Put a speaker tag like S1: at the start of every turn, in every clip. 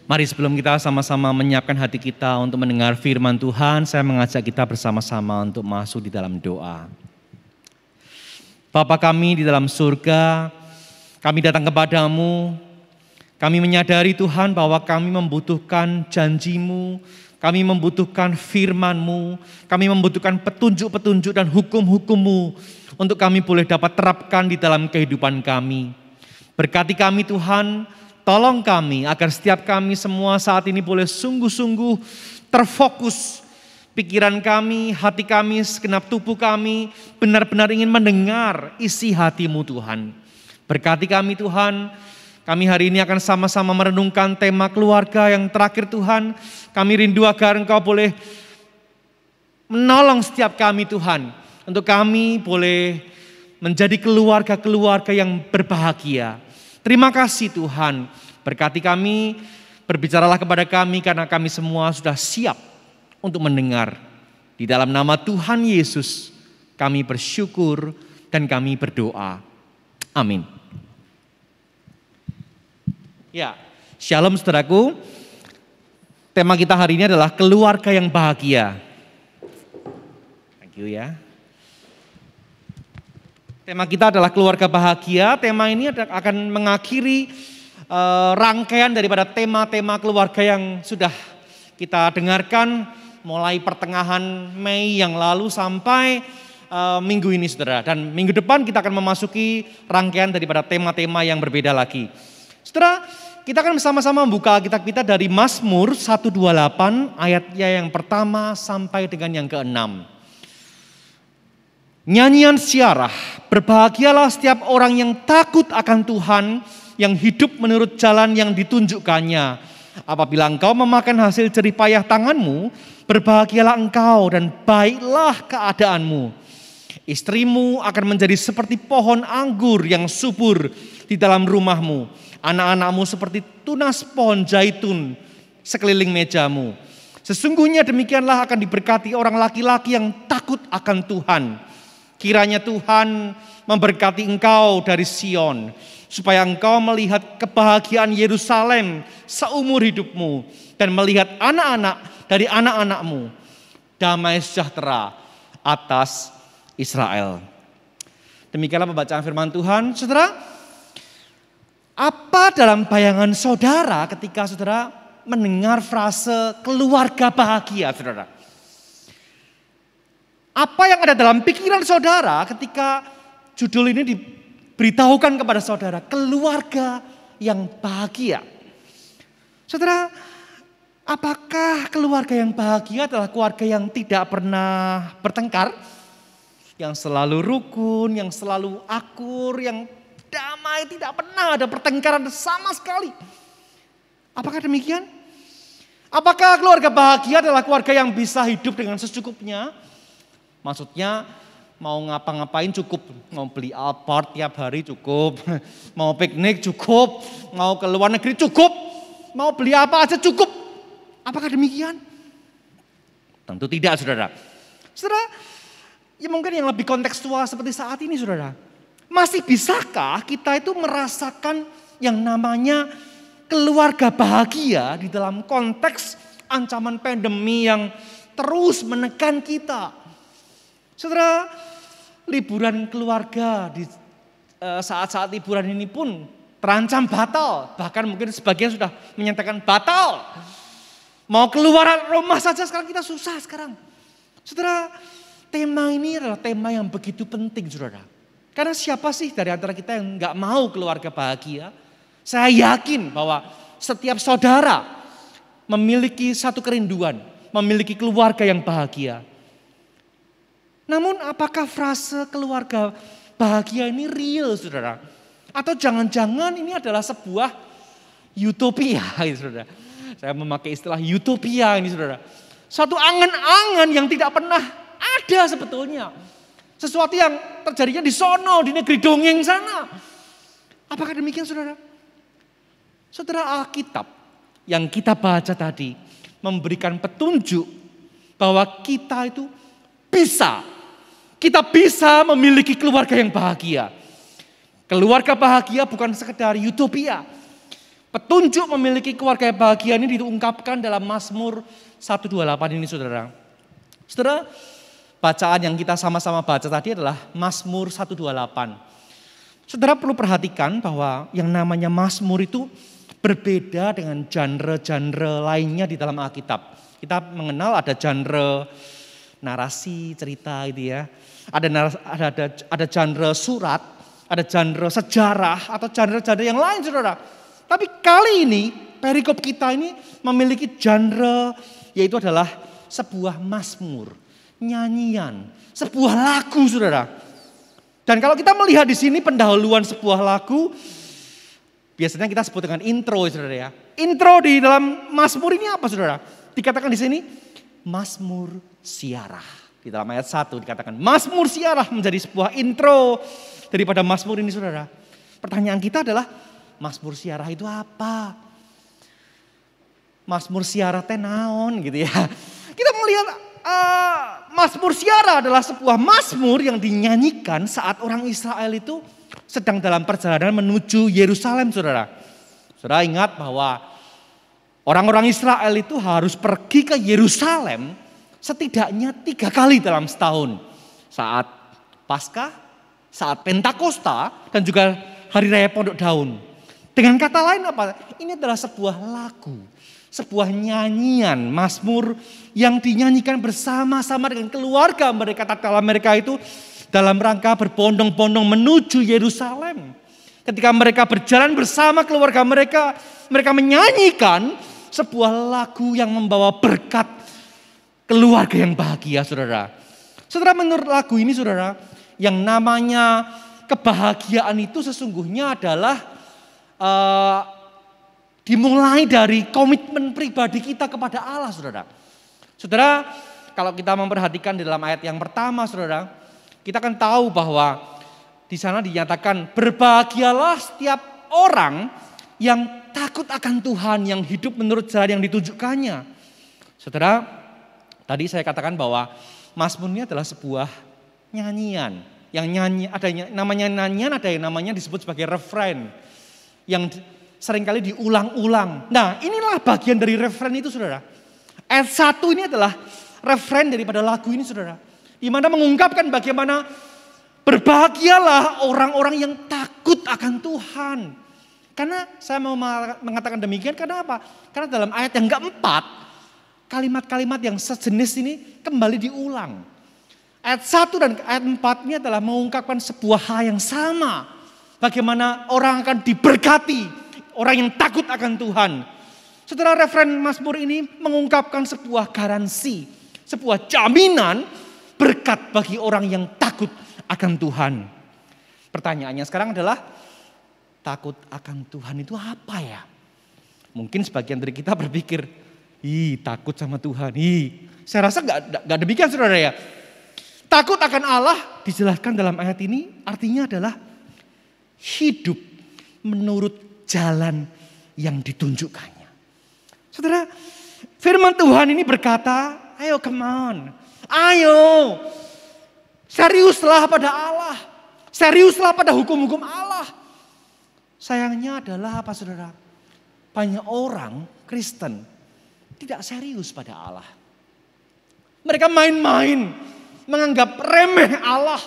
S1: Mari sebelum kita sama-sama menyiapkan hati kita untuk mendengar firman Tuhan, saya mengajak kita bersama-sama untuk masuk di dalam doa. Bapa kami di dalam surga, kami datang kepadamu, kami menyadari Tuhan bahwa kami membutuhkan janji-Mu, kami membutuhkan firman-Mu, kami membutuhkan petunjuk-petunjuk dan hukum-hukum-Mu untuk kami boleh dapat terapkan di dalam kehidupan kami. Berkati kami Tuhan, tolong kami agar setiap kami semua saat ini boleh sungguh-sungguh terfokus. Pikiran kami, hati kami, segenap tubuh kami benar-benar ingin mendengar isi hati-Mu Tuhan. Berkati kami Tuhan, kami hari ini akan sama-sama merenungkan tema keluarga yang terakhir Tuhan. Kami rindu agar Engkau boleh menolong setiap kami Tuhan. Untuk kami boleh menjadi keluarga-keluarga yang berbahagia. Terima kasih Tuhan, berkati kami, berbicaralah kepada kami karena kami semua sudah siap untuk mendengar. Di dalam nama Tuhan Yesus kami bersyukur dan kami berdoa. Amin. Ya, shalom saudaraku. Tema kita hari ini adalah keluarga yang bahagia. Thank you ya. Tema kita adalah keluarga bahagia. Tema ini akan mengakhiri rangkaian daripada tema-tema keluarga yang sudah kita dengarkan mulai pertengahan Mei yang lalu sampai minggu ini saudara. Dan minggu depan kita akan memasuki rangkaian daripada tema-tema yang berbeda lagi. Saudara, kita akan bersama-sama membuka Alkitab kita dari Mazmur 128 ayatnya yang pertama sampai dengan yang ke-6. Nyanyian siarah, berbahagialah setiap orang yang takut akan Tuhan, yang hidup menurut jalan yang ditunjukkannya. Apabila engkau memakan hasil jerih payah tanganmu, berbahagialah engkau dan baiklah keadaanmu. Istrimu akan menjadi seperti pohon anggur yang subur di dalam rumahmu. Anak-anakmu seperti tunas pohon zaitun sekeliling mejamu. Sesungguhnya demikianlah akan diberkati orang laki-laki yang takut akan Tuhan. Kiranya Tuhan memberkati engkau dari Sion, supaya engkau melihat kebahagiaan Yerusalem seumur hidupmu, dan melihat anak-anak dari anak-anakmu, damai sejahtera atas Israel. Demikianlah pembacaan firman Tuhan. Saudara, apa dalam bayangan saudara ketika saudara mendengar frase keluarga bahagia, saudara? Apa yang ada dalam pikiran saudara ketika judul ini diberitahukan kepada saudara, keluarga yang bahagia? Saudara, apakah keluarga yang bahagia adalah keluarga yang tidak pernah bertengkar? Yang selalu rukun, yang selalu akur, yang damai, tidak pernah ada pertengkaran sama sekali. Apakah demikian? Apakah keluarga bahagia adalah keluarga yang bisa hidup dengan secukupnya? Maksudnya mau ngapa-ngapain cukup, mau beli Alphard tiap hari cukup, mau piknik cukup, mau ke luar negeri cukup, mau beli apa aja cukup. Apakah demikian? Tentu tidak saudara. Saudara, ya mungkin yang lebih kontekstual seperti saat ini saudara. Masih bisakah kita itu merasakan yang namanya keluarga bahagia di dalam konteks ancaman pandemi yang terus menekan kita? Saudara, liburan keluarga di saat-saat liburan ini pun terancam batal. Bahkan mungkin sebagian sudah menyatakan batal. Mau keluar rumah saja sekarang kita susah sekarang. Saudara, tema ini adalah tema yang begitu penting saudara. Karena siapa sih dari antara kita yang gak mau keluarga bahagia? Saya yakin bahwa setiap saudara memiliki satu kerinduan. Memiliki keluarga yang bahagia. Namun apakah frase keluarga bahagia ini real saudara? Atau jangan-jangan ini adalah sebuah utopia saudara. Saya memakai istilah utopia ini saudara. Suatu angan-angan yang tidak pernah ada sebetulnya. Sesuatu yang terjadinya di sono, di negeri dongeng sana. Apakah demikian saudara? Saudara, Alkitab yang kita baca tadi memberikan petunjuk bahwa kita itu kita bisa memiliki keluarga yang bahagia. Keluarga bahagia bukan sekedar utopia. Petunjuk memiliki keluarga yang bahagia ini diungkapkan dalam Mazmur 128 ini saudara. Saudara, bacaan yang kita sama-sama baca tadi adalah Mazmur 128. Saudara perlu perhatikan bahwa yang namanya Mazmur itu berbeda dengan genre-genre lainnya di dalam Alkitab. Kita mengenal ada genre narasi, cerita gitu ya. Ada genre surat, ada genre sejarah atau genre-genre yang lain saudara. Tapi kali ini perikop kita ini memiliki genre yaitu adalah sebuah mazmur, nyanyian, sebuah lagu saudara. Dan kalau kita melihat di sini pendahuluan sebuah lagu, biasanya kita sebut dengan intro saudara ya. Intro di dalam mazmur ini apa saudara? Dikatakan di sini mazmur siarah. Di dalam ayat 1 dikatakan mazmur siarah menjadi sebuah intro daripada mazmur ini saudara. Pertanyaan kita adalah mazmur siarah itu apa? Mazmur siarah teh naon gitu ya. Kita melihat mazmur siarah adalah sebuah mazmur yang dinyanyikan saat orang Israel itu sedang dalam perjalanan menuju Yerusalem saudara. Saudara ingat bahwa orang-orang Israel itu harus pergi ke Yerusalem setidaknya 3 kali dalam setahun. Saat Paskah, saat Pentakosta, dan juga Hari Raya Pondok Daun. Dengan kata lain apa? Ini adalah sebuah lagu, sebuah nyanyian, mazmur yang dinyanyikan bersama-sama dengan keluarga mereka tatkala mereka itu dalam rangka berbondong-bondong menuju Yerusalem. Ketika mereka berjalan bersama keluarga mereka menyanyikan sebuah lagu yang membawa berkat keluarga yang bahagia saudara. Saudara menurut lagu ini saudara, yang namanya kebahagiaan itu sesungguhnya adalah dimulai dari komitmen pribadi kita kepada Allah saudara. Saudara, kalau kita memperhatikan di dalam ayat yang pertama saudara, kita akan tahu bahwa di sana dinyatakan berbahagialah setiap orang yang takut akan Tuhan, yang hidup menurut jalan yang ditunjukkannya. Saudara, tadi saya katakan bahwa mazmur ini adalah sebuah nyanyian. Yang nyanyi ada namanya nyanyian, ada yang namanya disebut sebagai refrain. Yang seringkali diulang-ulang. Nah inilah bagian dari refrain itu saudara. Ayat 1 ini adalah refrain daripada lagu ini saudara. Di mana mengungkapkan bagaimana berbahagialah orang-orang yang takut akan Tuhan. Karena saya mau mengatakan demikian karena apa? Karena dalam ayat yang keempat, kalimat-kalimat yang sejenis ini kembali diulang. Ayat 1 dan ayat 4 ini adalah mengungkapkan sebuah hal yang sama. Bagaimana orang akan diberkati, orang yang takut akan Tuhan. Saudara, referen mazmur ini mengungkapkan sebuah garansi, sebuah jaminan berkat bagi orang yang takut akan Tuhan. Pertanyaannya sekarang adalah, takut akan Tuhan itu apa ya? Mungkin sebagian dari kita berpikir, takut sama Tuhan. Saya rasa gak demikian saudara ya. Takut akan Allah dijelaskan dalam ayat ini artinya adalah hidup menurut jalan yang ditunjukkannya. Saudara, firman Tuhan ini berkata, ayo come on, ayo seriuslah pada Allah, seriuslah pada hukum-hukum Allah. Sayangnya adalah apa saudara? Banyak orang Kristen tidak serius pada Allah. Mereka main-main, menganggap remeh Allah.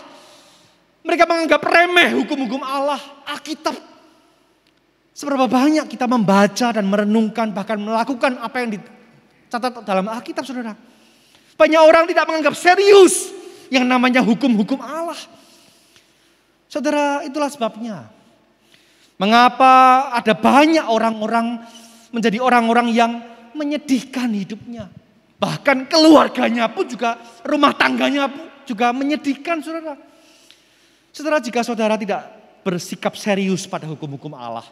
S1: Mereka menganggap remeh hukum-hukum Allah, Alkitab. Seberapa banyak kita membaca dan merenungkan bahkan melakukan apa yang dicatat dalam Alkitab saudara. Banyak orang tidak menganggap serius yang namanya hukum-hukum Allah. Saudara, itulah sebabnya. Mengapa ada banyak orang-orang menjadi orang-orang yang menyedihkan hidupnya. Bahkan keluarganya pun juga, rumah tangganya pun juga menyedihkan saudara. Saudara, jika saudara tidak bersikap serius pada hukum-hukum Allah.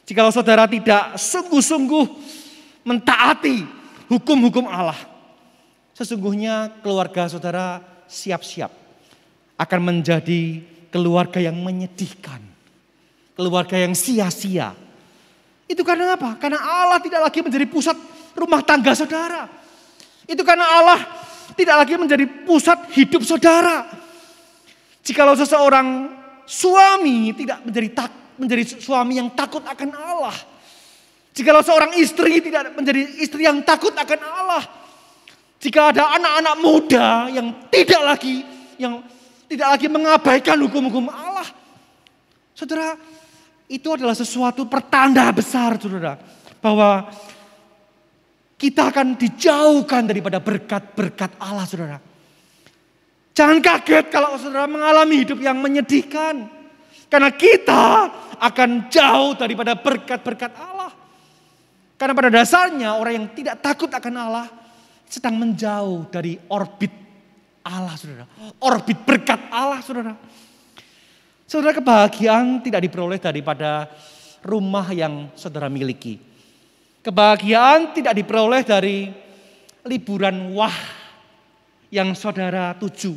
S1: Jika saudara tidak sungguh-sungguh mentaati hukum-hukum Allah. Sesungguhnya keluarga saudara siap-siap akan menjadi keluarga yang menyedihkan. Keluarga yang sia-sia. Itu karena apa? Karena Allah tidak lagi menjadi pusat rumah tangga saudara. Itu karena Allah tidak lagi menjadi pusat hidup saudara. Jikalau seseorang suami tidak menjadi suami yang takut akan Allah. Jikalau seorang istri tidak menjadi istri yang takut akan Allah. Jika ada anak-anak muda yang tidak lagi mengabaikan hukum-hukum Allah. Saudara, itu adalah sesuatu pertanda besar, saudara. Bahwa kita akan dijauhkan daripada berkat-berkat Allah, saudara. Jangan kaget kalau saudara mengalami hidup yang menyedihkan. Karena kita akan jauh daripada berkat-berkat Allah. Karena pada dasarnya orang yang tidak takut akan Allah sedang menjauh dari orbit Allah, saudara. Orbit berkat Allah, saudara. Saudara, kebahagiaan tidak diperoleh daripada rumah yang saudara miliki. Kebahagiaan tidak diperoleh dari liburan wah yang saudara tuju.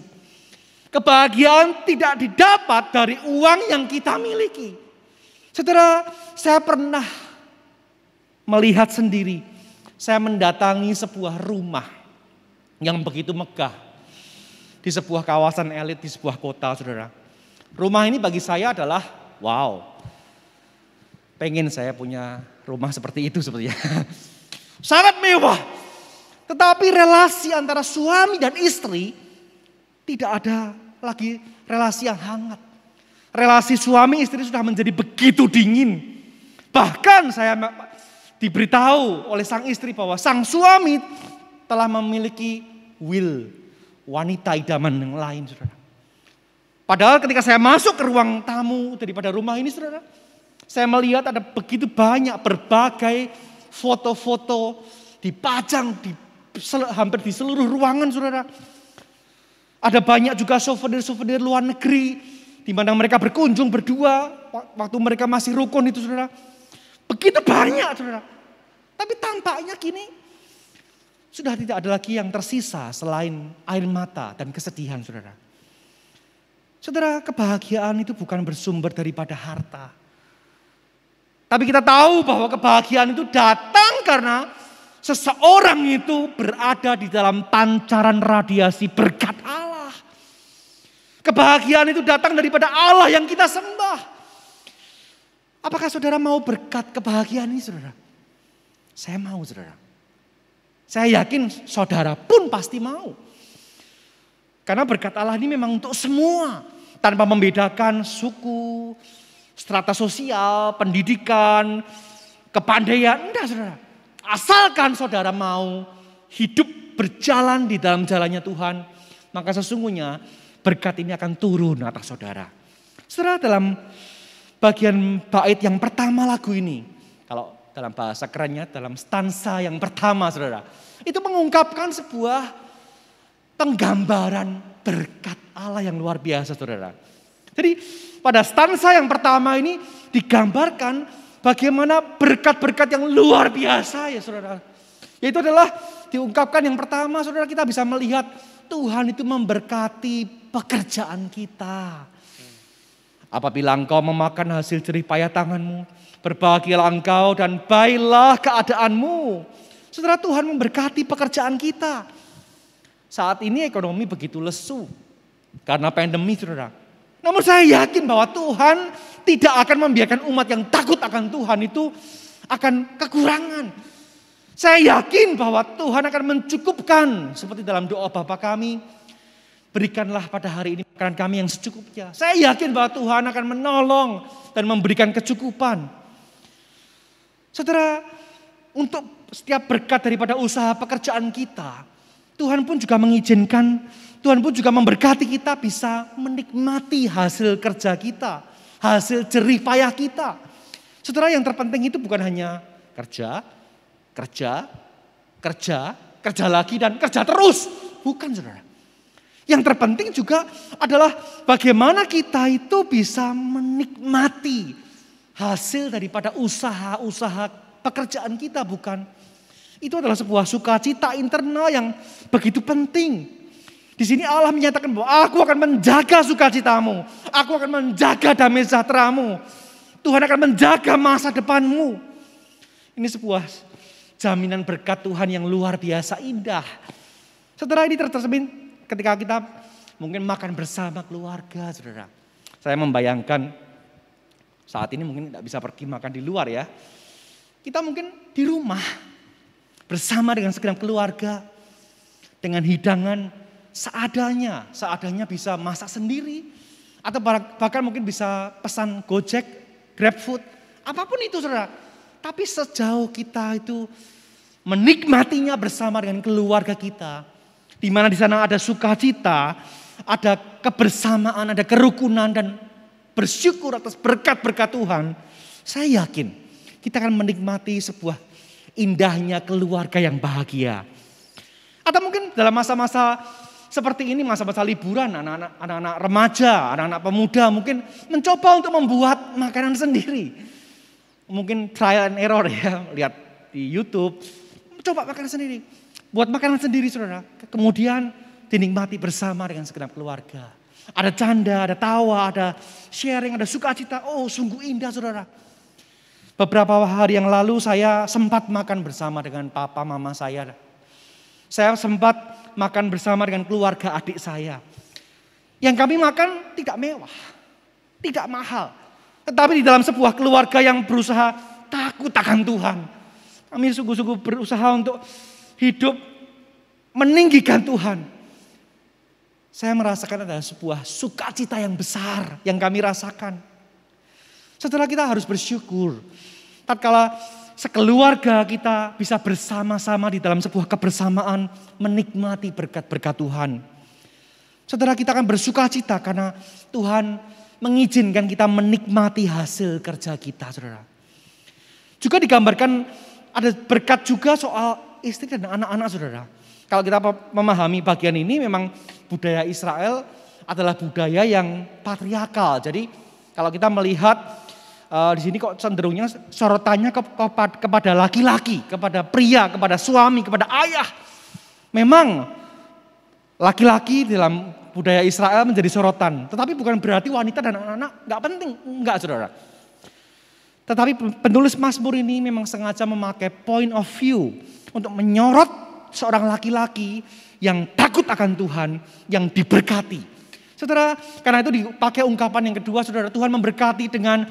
S1: Kebahagiaan tidak didapat dari uang yang kita miliki. Saudara, saya pernah melihat sendiri. Saya mendatangi sebuah rumah yang begitu megah. Di sebuah kawasan elit, di sebuah kota, saudara. Rumah ini bagi saya adalah, wow. Pengen saya punya rumah seperti itu sepertinya. Sangat mewah. Tetapi relasi antara suami dan istri tidak ada lagi relasi yang hangat. Relasi suami istri sudah menjadi begitu dingin. Bahkan saya diberitahu oleh sang istri bahwa sang suami telah memiliki wanita idaman yang lain, saudara. Padahal ketika saya masuk ke ruang tamu daripada rumah ini, saudara, saya melihat ada begitu banyak berbagai foto-foto dipajang di hampir di seluruh ruangan, saudara. Ada banyak juga souvenir-souvenir luar negeri di mana mereka berkunjung berdua waktu mereka masih rukun itu, saudara. Begitu banyak, saudara. Tapi tampaknya kini sudah tidak ada lagi yang tersisa selain air mata dan kesedihan, saudara. Saudara, kebahagiaan itu bukan bersumber daripada harta. Tapi kita tahu bahwa kebahagiaan itu datang karena seseorang itu berada di dalam pancaran radiasi berkat Allah. Kebahagiaan itu datang daripada Allah yang kita sembah. Apakah saudara mau berkat kebahagiaan ini, saudara? Saya mau, saudara. Saya yakin saudara pun pasti mau. Karena berkat Allah ini memang untuk semua. Tanpa membedakan suku, strata sosial, pendidikan, kepandaian. Enggak, saudara. Asalkan saudara mau hidup berjalan di dalam jalannya Tuhan. Maka sesungguhnya berkat ini akan turun atas saudara. Saudara, dalam bagian bait yang pertama lagu ini. Kalau dalam bahasa kerennya, dalam stansa yang pertama, saudara. Itu mengungkapkan sebuah penggambaran berkat Allah yang luar biasa, saudara. Jadi pada stansa yang pertama ini digambarkan bagaimana berkat-berkat yang luar biasa ya, saudara. Yaitu adalah diungkapkan yang pertama, saudara, kita bisa melihat Tuhan itu memberkati pekerjaan kita. Apabila engkau memakan hasil jerih payah tanganmu, berbahagialah engkau dan baiklah keadaanmu. Saudara, Tuhan memberkati pekerjaan kita. Saat ini ekonomi begitu lesu karena pandemi, saudara. Namun saya yakin bahwa Tuhan tidak akan membiarkan umat yang takut akan Tuhan itu akan kekurangan. Saya yakin bahwa Tuhan akan mencukupkan seperti dalam doa Bapa kami. Berikanlah pada hari ini makanan kami yang secukupnya. Saya yakin bahwa Tuhan akan menolong dan memberikan kecukupan. Saudara, untuk setiap berkat daripada usaha pekerjaan kita, Tuhan pun juga mengizinkan, Tuhan pun juga memberkati kita bisa menikmati hasil kerja kita, hasil jerih payah kita. Saudara, yang terpenting itu bukan hanya kerja lagi dan kerja terus. Bukan, saudara. Yang terpenting juga adalah bagaimana kita itu bisa menikmati hasil daripada usaha-usaha pekerjaan kita, bukan? Itu adalah sebuah sukacita internal yang begitu penting. Di sini Allah menyatakan bahwa aku akan menjaga sukacitamu. Aku akan menjaga damai sejahteramu. Tuhan akan menjaga masa depanmu. Ini sebuah jaminan berkat Tuhan yang luar biasa indah. Saudara, ini tercermin ketika kita mungkin makan bersama keluarga, saudara. Saya membayangkan saat ini mungkin tidak bisa pergi makan di luar ya. Kita mungkin di rumah bersama dengan segenap keluarga, dengan hidangan seadanya bisa masak sendiri, atau bahkan mungkin bisa pesan Gojek, GrabFood, apapun itu saudara. Tapi sejauh kita itu menikmatinya bersama dengan keluarga kita, di mana di sana ada sukacita, ada kebersamaan, ada kerukunan dan bersyukur atas berkat-berkat Tuhan, saya yakin kita akan menikmati sebuah indahnya keluarga yang bahagia. Atau mungkin dalam masa-masa seperti ini, masa-masa liburan, anak-anak remaja, anak-anak pemuda mungkin mencoba untuk membuat makanan sendiri. Mungkin trial and error ya, lihat di YouTube, coba makanan sendiri. Buat makanan sendiri saudara, kemudian dinikmati bersama dengan segenap keluarga. Ada canda, ada tawa, ada sharing, ada sukacita. Oh sungguh indah saudara. Beberapa hari yang lalu saya sempat makan bersama dengan papa mama saya. Saya sempat makan bersama dengan keluarga adik saya. Yang kami makan tidak mewah, tidak mahal. Tetapi di dalam sebuah keluarga yang berusaha takut akan Tuhan. Kami sungguh-sungguh berusaha untuk hidup meninggikan Tuhan. Saya merasakan ada sebuah sukacita yang besar yang kami rasakan. Setelah kita harus bersyukur. Tatkala sekeluarga kita bisa bersama-sama di dalam sebuah kebersamaan menikmati berkat-berkat Tuhan. Saudara, kita akan bersukacita karena Tuhan mengizinkan kita menikmati hasil kerja kita, saudara. Juga digambarkan ada berkat juga soal istri dan anak-anak, saudara. Kalau kita memahami bagian ini, memang budaya Israel adalah budaya yang patriarkal. Jadi kalau kita melihat di sini kok cenderungnya sorotannya kepada laki-laki, kepada pria, kepada suami, kepada ayah. Memang laki-laki dalam budaya Israel menjadi sorotan. Tetapi bukan berarti wanita dan anak-anak gak penting. Enggak saudara. Tetapi penulis Mazmur ini memang sengaja memakai point of view untuk menyorot seorang laki-laki yang takut akan Tuhan, yang diberkati. Saudara, karena itu dipakai ungkapan yang kedua, saudara, Tuhan memberkati dengan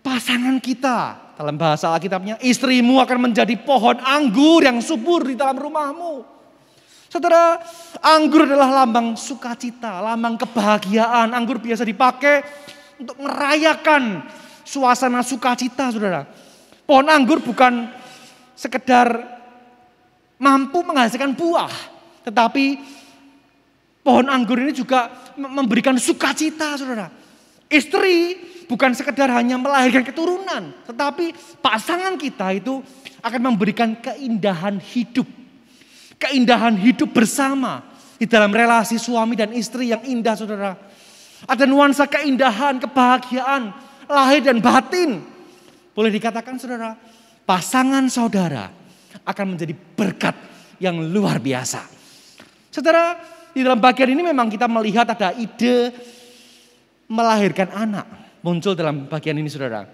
S1: pasangan kita. Dalam bahasa Alkitabnya, istrimu akan menjadi pohon anggur yang subur di dalam rumahmu. Saudara, anggur adalah lambang sukacita, lambang kebahagiaan. Anggur biasa dipakai untuk merayakan suasana sukacita, saudara. Pohon anggur bukan sekedar mampu menghasilkan buah, tetapi pohon anggur ini juga memberikan sukacita, saudara. Istri bukan sekedar hanya melahirkan keturunan, tetapi pasangan kita itu akan memberikan keindahan hidup. Keindahan hidup bersama di dalam relasi suami dan istri yang indah, saudara. Ada nuansa keindahan, kebahagiaan, lahir dan batin. Boleh dikatakan, saudara, pasangan saudara akan menjadi berkat yang luar biasa. Saudara, di dalam bagian ini memang kita melihat ada ide melahirkan anak muncul dalam bagian ini, saudara.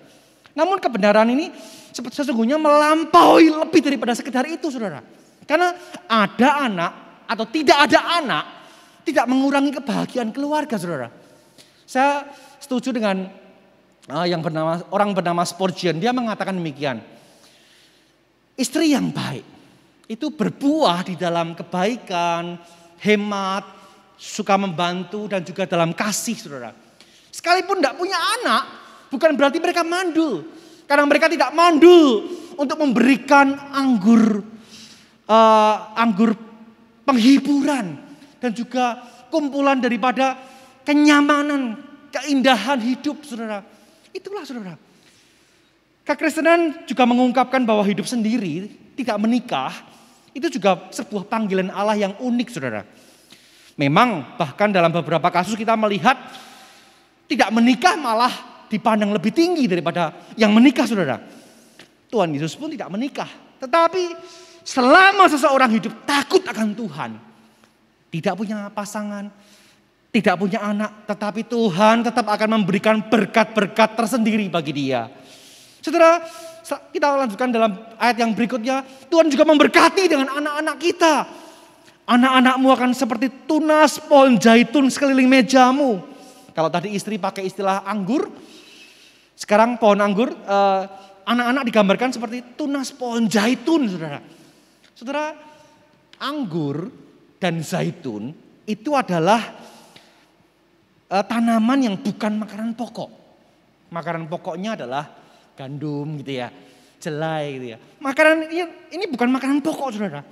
S1: Namun kebenaran ini sesungguhnya melampaui lebih daripada sekedar itu, saudara. Karena ada anak atau tidak ada anak tidak mengurangi kebahagiaan keluarga, saudara. Saya setuju dengan orang bernama Spurgeon. Dia mengatakan demikian. Istri yang baik itu berbuah di dalam kebaikan, hemat, suka membantu dan juga dalam kasih, saudara. Sekalipun tidak punya anak, bukan berarti mereka mandul. Karena mereka tidak mandul untuk memberikan anggur penghiburan. Dan juga kumpulan daripada kenyamanan, keindahan hidup, saudara. Itulah, saudara. Kekristenan juga mengungkapkan bahwa hidup sendiri, tidak menikah, itu juga sebuah panggilan Allah yang unik, saudara. Memang bahkan dalam beberapa kasus kita melihat tidak menikah malah dipandang lebih tinggi daripada yang menikah, saudara. Tuhan Yesus pun tidak menikah. Tetapi selama seseorang hidup takut akan Tuhan, tidak punya pasangan, tidak punya anak, tetapi Tuhan tetap akan memberikan berkat-berkat tersendiri bagi dia. Saudara, kita lanjutkan dalam ayat yang berikutnya. Tuhan juga memberkati dengan anak-anak kita. Anak-anakmu akan seperti tunas pohon zaitun sekeliling mejamu. Kalau tadi istri pakai istilah anggur, sekarang pohon anggur anak-anak digambarkan seperti tunas pohon zaitun, saudara. Saudara, anggur dan zaitun itu adalah tanaman yang bukan makanan pokok. Makanan pokoknya adalah gandum gitu ya, jelai gitu ya. Makanan ini bukan makanan pokok, saudara.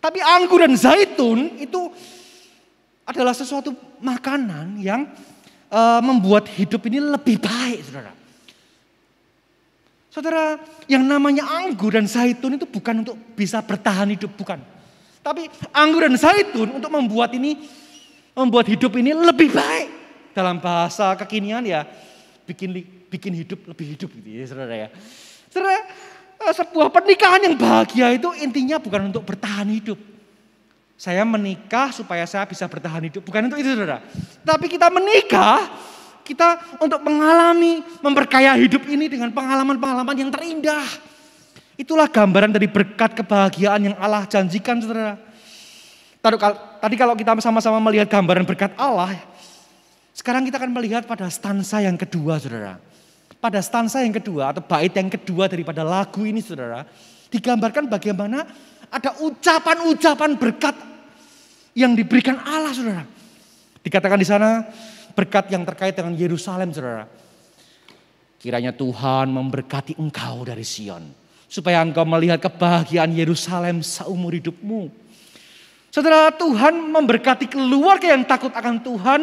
S1: Tapi anggur dan zaitun itu adalah sesuatu makanan yang membuat hidup ini lebih baik, saudara. Saudara, yang namanya anggur dan zaitun itu bukan untuk bisa bertahan hidup, bukan. Tapi anggur dan zaitun untuk membuat hidup ini lebih baik. Dalam bahasa kekinian ya, bikin hidup lebih hidup gitu ya, saudara ya. Saudara, sebuah pernikahan yang bahagia itu intinya bukan untuk bertahan hidup. Saya menikah supaya saya bisa bertahan hidup, bukan untuk itu, saudara. Tapi kita menikah, kita untuk mengalami, memperkaya hidup ini dengan pengalaman-pengalaman yang terindah. Itulah gambaran dari berkat kebahagiaan yang Allah janjikan, saudara. Tadi kalau kita sama-sama melihat gambaran berkat Allah, sekarang kita akan melihat pada stansa yang kedua, saudara. Pada stansa yang kedua atau bait yang kedua daripada lagu ini, saudara, digambarkan bagaimana ada ucapan-ucapan berkat yang diberikan Allah, saudara. Dikatakan di sana berkat yang terkait dengan Yerusalem, saudara. Kiranya Tuhan memberkati engkau dari Sion, supaya engkau melihat kebahagiaan Yerusalem seumur hidupmu. Saudara, Tuhan memberkati keluarga yang takut akan Tuhan.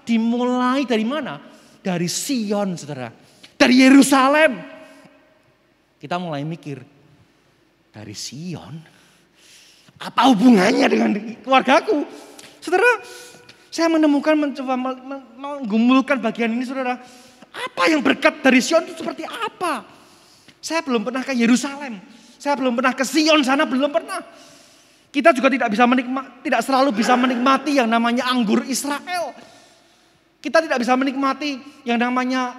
S1: Dimulai dari mana? Dari Sion, saudara. Dari Yerusalem. Kita mulai mikir, dari Sion? Apa hubungannya dengan keluargaku? Saudara, saya menemukan, mencoba menggumulkan bagian ini, saudara. Apa yang berkat dari Sion itu seperti apa? Saya belum pernah ke Yerusalem. Saya belum pernah ke Sion sana, belum pernah. Kita juga tidak selalu bisa menikmati yang namanya anggur Israel. Kita tidak bisa menikmati yang namanya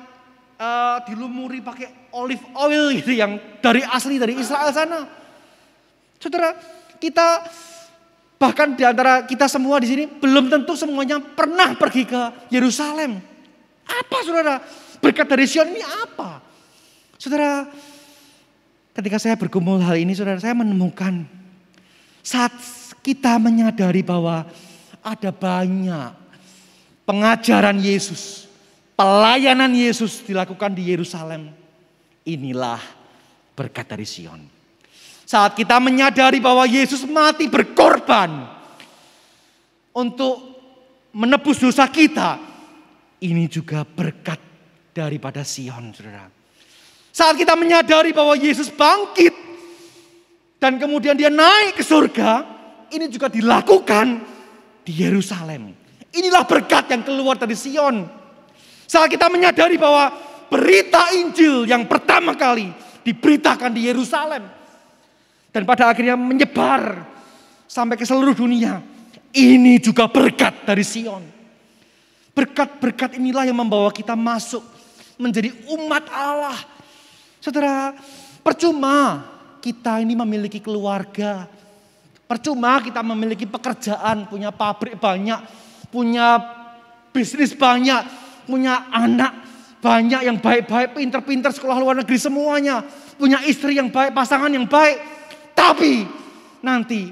S1: dilumuri pakai olive oil gitu yang asli dari Israel sana. Saudara, kita bahkan di antara kita semua di sini belum tentu semuanya pernah pergi ke Yerusalem. Apa, saudara? Berkat dari Sion ini apa? Saudara, ketika saya bergumul hal ini, saudara, saya menemukan saat kita menyadari bahwa ada banyak pengajaran Yesus, pelayanan Yesus dilakukan di Yerusalem. Inilah berkat dari Sion. Saat kita menyadari bahwa Yesus mati berkorban untuk menebus dosa kita, ini juga berkat daripada Sion, saudara. Saat kita menyadari bahwa Yesus bangkit dan kemudian dia naik ke surga, ini juga dilakukan di Yerusalem. Inilah berkat yang keluar dari Sion. Saat kita menyadari bahwa berita Injil yang pertama kali diberitakan di Yerusalem dan pada akhirnya menyebar sampai ke seluruh dunia, ini juga berkat dari Sion. Berkat-berkat inilah yang membawa kita masuk menjadi umat Allah. Saudara, percuma kita ini memiliki keluarga, percuma kita memiliki pekerjaan, punya pabrik banyak, punya bisnis banyak, punya anak banyak yang baik-baik, pinter-pinter, sekolah luar negeri semuanya. Punya istri yang baik, pasangan yang baik. Tapi nanti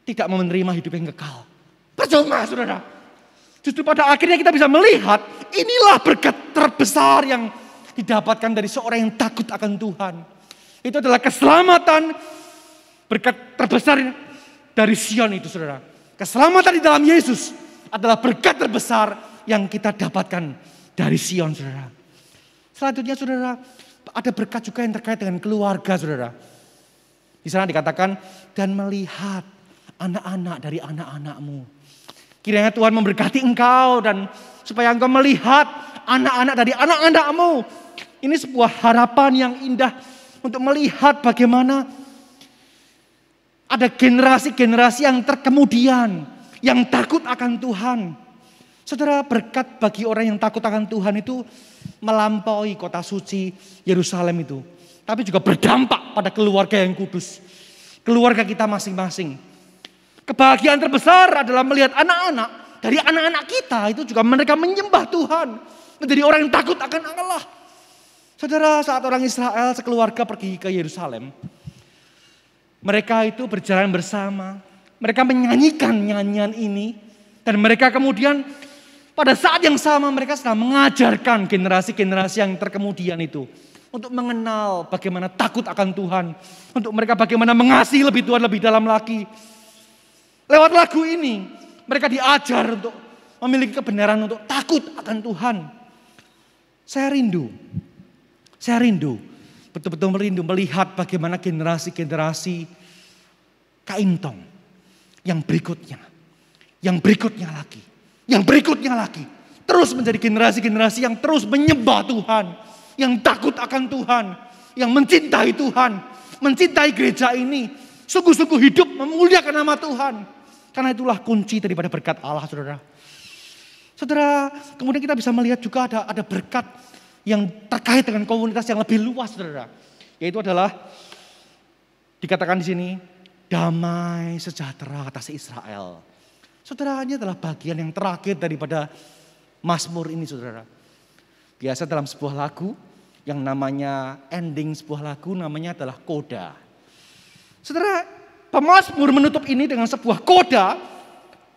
S1: tidak menerima hidup yang kekal. Percuma, saudara. Justru pada akhirnya kita bisa melihat inilah berkat terbesar yang didapatkan dari seorang yang takut akan Tuhan. Itu adalah keselamatan, berkat terbesar dari Sion itu, saudara. Keselamatan di dalam Yesus adalah berkat terbesar yang kita dapatkan dari Sion, saudara. Selanjutnya, saudara, ada berkat juga yang terkait dengan keluarga, saudara. Di sana dikatakan, dan melihat anak-anak dari anak-anakmu. Kiranya Tuhan memberkati engkau dan supaya engkau melihat anak-anak dari anak-anakmu. Ini sebuah harapan yang indah untuk melihat bagaimana ada generasi-generasi yang terkemudian, yang takut akan Tuhan. Saudara, berkat bagi orang yang takut akan Tuhan itu melampaui kota suci Yerusalem itu. Tapi juga berdampak pada keluarga yang kudus. Keluarga kita masing-masing. Kebahagiaan terbesar adalah melihat anak-anak. Dari anak-anak kita itu juga mereka menyembah Tuhan. Menjadi orang yang takut akan Allah. Saudara, saat orang Israel sekeluarga pergi ke Yerusalem, mereka itu berjalan bersama. Mereka menyanyikan nyanyian ini. Dan mereka kemudian pada saat yang sama mereka sedang mengajarkan generasi-generasi yang terkemudian itu. Untuk mengenal bagaimana takut akan Tuhan. Untuk mereka bagaimana mengasihi lebih Tuhan lebih dalam lagi. Lewat lagu ini mereka diajar untuk memiliki kebenaran untuk takut akan Tuhan. Saya rindu, betul-betul merindu melihat bagaimana generasi-generasi Kaintong yang berikutnya lagi. Terus menjadi generasi-generasi yang terus menyembah Tuhan, yang takut akan Tuhan, yang mencintai Tuhan, mencintai gereja ini, sungguh-sungguh hidup memuliakan nama Tuhan. Karena itulah kunci daripada berkat Allah, saudara. Saudara, kemudian kita bisa melihat juga ada berkat yang terkait dengan komunitas yang lebih luas, saudara. Yaitu adalah dikatakan di sini damai sejahtera atas Israel. Saudara, ini adalah bagian yang terakhir daripada Mazmur ini, saudara. Biasa dalam sebuah lagu yang namanya ending sebuah lagu namanya adalah koda. Saudara, pemazmur menutup ini dengan sebuah koda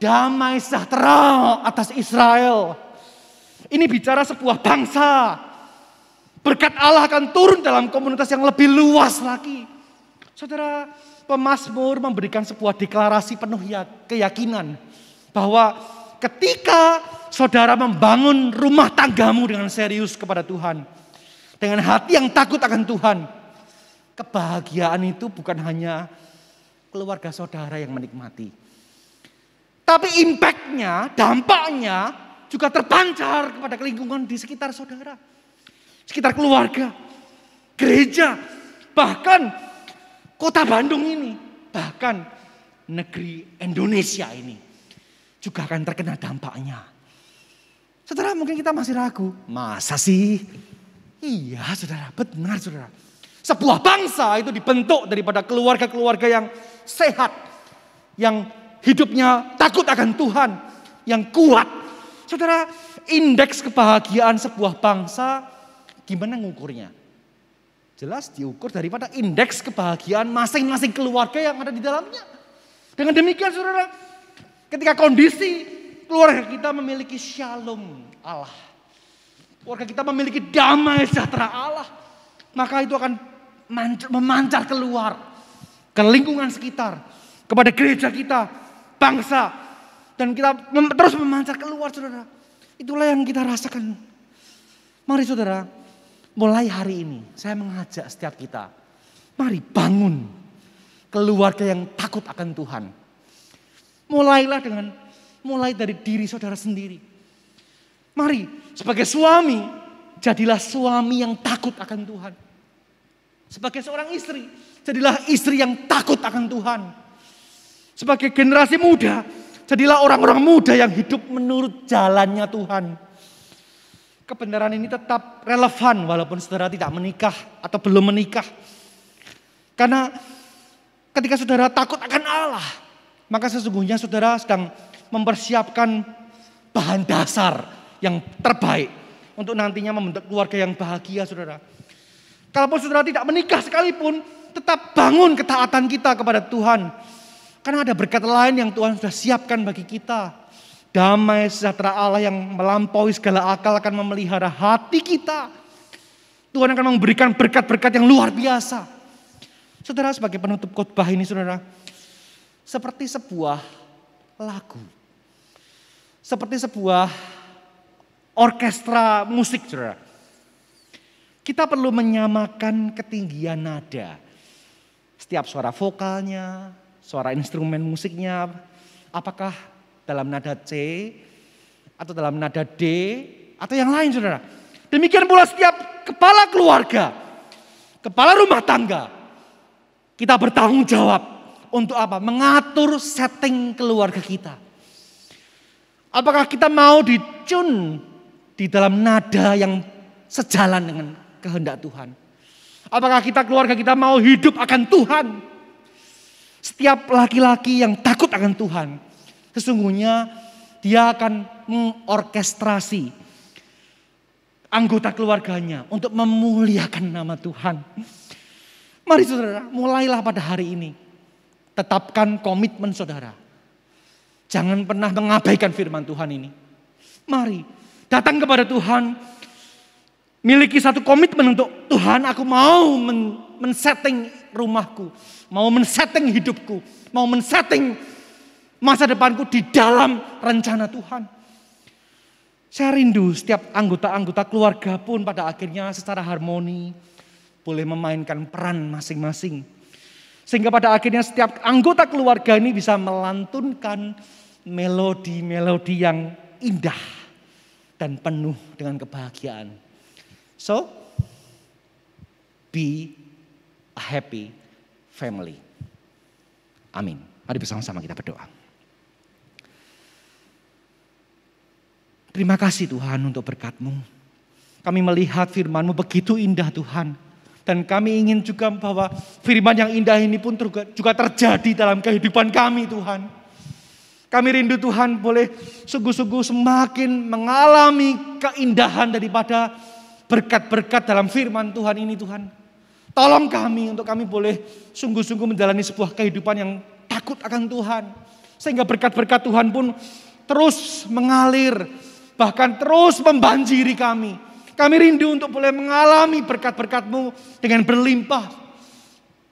S1: damai sejahtera atas Israel. Ini bicara sebuah bangsa. Berkat Allah akan turun dalam komunitas yang lebih luas lagi. Saudara, pemazmur memberikan sebuah deklarasi penuh keyakinan bahwa ketika saudara membangun rumah tanggamu dengan serius kepada Tuhan, dengan hati yang takut akan Tuhan, kebahagiaan itu bukan hanya keluarga saudara yang menikmati, tapi impactnya, dampaknya juga terpancar kepada lingkungan di sekitar saudara. Sekitar keluarga, gereja, bahkan kota Bandung ini, bahkan negeri Indonesia ini juga akan terkena dampaknya. Saudara, mungkin kita masih ragu, masa sih? Iya saudara, benar saudara. Sebuah bangsa itu dibentuk daripada keluarga-keluarga yang sehat, yang hidupnya takut akan Tuhan, yang kuat. Saudara, indeks kebahagiaan sebuah bangsa gimana ngukurnya? Jelas diukur daripada indeks kebahagiaan masing-masing keluarga yang ada di dalamnya. Dengan demikian saudara, ketika kondisi keluarga kita memiliki shalom Allah, keluarga kita memiliki damai sejahtera Allah, maka itu akan memancar keluar ke lingkungan sekitar, kepada gereja kita, bangsa, dan kita terus memancar keluar saudara. Itulah yang kita rasakan. Mari saudara, mulai hari ini saya mengajak setiap kita, mari bangun keluarga yang takut akan Tuhan. Mulai dari diri saudara sendiri. Mari sebagai suami, jadilah suami yang takut akan Tuhan. Sebagai seorang istri, jadilah istri yang takut akan Tuhan. Sebagai generasi muda, jadilah orang-orang muda yang hidup menurut jalannya Tuhan. Kebenaran ini tetap relevan walaupun saudara tidak menikah atau belum menikah. Karena ketika saudara takut akan Allah, maka sesungguhnya saudara sedang mempersiapkan bahan dasar yang terbaik untuk nantinya membentuk keluarga yang bahagia saudara. Kalaupun saudara tidak menikah sekalipun, tetap bangun ketaatan kita kepada Tuhan. Karena ada berkat lain yang Tuhan sudah siapkan bagi kita. Damai sejahtera Allah yang melampaui segala akal akan memelihara hati kita. Tuhan akan memberikan berkat-berkat yang luar biasa. Saudara, sebagai penutup khotbah ini saudara, seperti sebuah lagu, seperti sebuah orkestra musik saudara. Kita perlu menyamakan ketinggian nada. Setiap suara vokalnya, suara instrumen musiknya, apakah dalam nada C atau dalam nada D atau yang lain saudara. Demikian pula setiap kepala keluarga, kepala rumah tangga, kita bertanggung jawab untuk apa? Mengatur setting keluarga kita. Apakah kita mau dicun di dalam nada yang sejalan dengan kehendak Tuhan? Apakah keluarga kita mau hidup akan Tuhan? Setiap laki-laki yang takut akan Tuhan, sesungguhnya dia akan mengorkestrasi anggota keluarganya untuk memuliakan nama Tuhan. Mari saudara, mulailah pada hari ini. Tetapkan komitmen saudara. Jangan pernah mengabaikan firman Tuhan ini. Mari datang kepada Tuhan. Miliki satu komitmen untuk Tuhan, aku mau men-setting rumahku. Mau men-setting hidupku. Mau men-setting masa depanku di dalam rencana Tuhan. Saya rindu setiap anggota-anggota keluarga pun pada akhirnya secara harmoni boleh memainkan peran masing-masing. Sehingga pada akhirnya setiap anggota keluarga ini bisa melantunkan melodi-melodi yang indah dan penuh dengan kebahagiaan. So, be a happy family. Amin. Mari bersama-sama kita berdoa. Terima kasih Tuhan untuk berkat-Mu. Kami melihat firman-Mu begitu indah Tuhan. Dan kami ingin juga bahwa firman yang indah ini pun juga terjadi dalam kehidupan kami Tuhan. Kami rindu Tuhan boleh sungguh-sungguh semakin mengalami keindahan daripada berkat-berkat dalam firman Tuhan ini Tuhan. Tolong kami untuk kami boleh sungguh-sungguh menjalani sebuah kehidupan yang takut akan Tuhan. Sehingga berkat-berkat Tuhan pun terus mengalir. Bahkan terus membanjiri kami. Kami rindu untuk boleh mengalami berkat-berkat-Mu dengan berlimpah.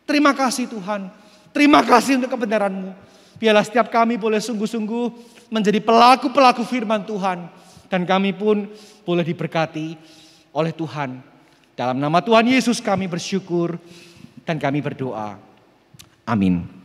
S1: Terima kasih Tuhan. Terima kasih untuk kebenaran-Mu. Biarlah setiap kami boleh sungguh-sungguh menjadi pelaku-pelaku firman Tuhan. Dan kami pun boleh diberkati oleh Tuhan. Dalam nama Tuhan Yesus kami bersyukur dan kami berdoa. Amin.